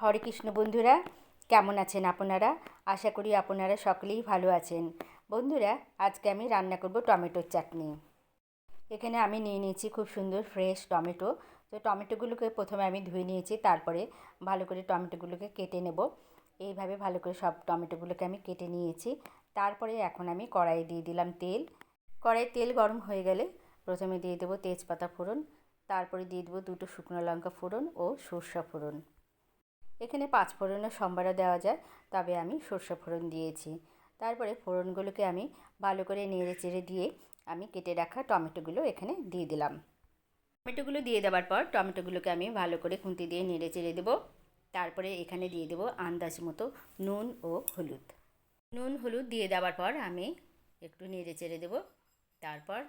হরে কৃষ্ণ বন্ধুরা, কেমন আছেন আপনারা? আশা করি আপনারা সকলেই ভালো আছেন। বন্ধুরা, আজকে আমি রান্না করব টমেটোর চাটনি। এখানে আমি নিয়ে নিয়েছি খুব সুন্দর ফ্রেশ টমেটো। তো টমেটোগুলোকে প্রথমে আমি ধুয়ে নিয়েছি, তারপরে ভালো করে টমেটোগুলোকে কেটে নেব। এইভাবে ভালো করে সব টমেটোগুলোকে আমি কেটে নিয়েছি। তারপরে এখন আমি কড়াইয়ে দিয়ে দিলাম তেল। কড়াইয়ে তেল গরম হয়ে গেলে প্রথমে দিয়ে দেবো তেজপাতা ফোড়ন, তারপরে দিয়ে দেবো দুটো শুকনো লঙ্কা ফোড়ন ও সর্ষে ফোড়ন। এখানে পাঁচ ফোড়নের সম্বারও দেওয়া যায়, তবে আমি সর্ষে ফোড়ন দিয়েছি। তারপরে ফোড়নগুলোকে আমি ভালো করে নেড়ে চেড়ে দিয়ে আমি কেটে রাখা টমেটোগুলো এখানে দিয়ে দিলাম। টমেটোগুলো দিয়ে দেওয়ার পর টমেটোগুলোকে আমি ভালো করে খুন্তি দিয়ে নেড়ে চেড়ে দেবো। তারপরে এখানে দিয়ে দেবো আন্দাজ মতো নুন ও হলুদ। নুন হলুদ দিয়ে দেওয়ার পর আমি একটু নেড়ে চেড়ে দেবো। তারপর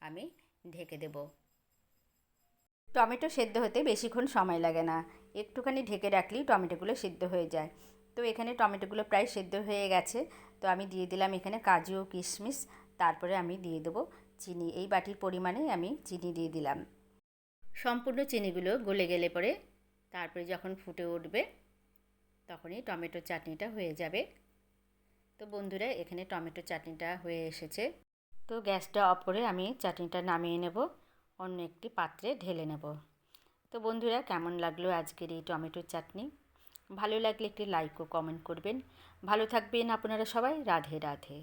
আমি ঢেকে দেবো। টমেটো সেদ্ধ হতে বেশিক্ষণ সময় লাগে না, একটুখানি ঢেকে রাখলেই টমেটোগুলো সেদ্ধ হয়ে যায়। তো এখানে টমেটোগুলো প্রায় সেদ্ধ হয়ে গেছে। তো আমি দিয়ে দিলাম এখানে কাজু ও কিশমিশ, তারপরে আমি দিয়ে দেবো চিনি। এই বাটির পরিমাণে আমি চিনি দিয়ে দিলাম। সম্পূর্ণ চিনিগুলো গলে গেলে পরে তারপরে যখন ফুটে উঠবে তখনই টমেটোর চাটনিটা হয়ে যাবে। তো বন্ধুরা, এখানে টমেটো চাটনিটা হয়ে এসেছে। তো গ্যাসটা অফ করে আমি চাটনিটা নামিয়ে নেব, অন্য একটি পাত্রে ঢেলে নেব। তো বন্ধুরা, কেমন লাগলো আজকের এই টমেটোর চাটনি? ভালো লাগলে একটি লাইক ও কমেন্ট করবেন। ভালো থাকবেন আপনারা সবাই। রাধে রাধে।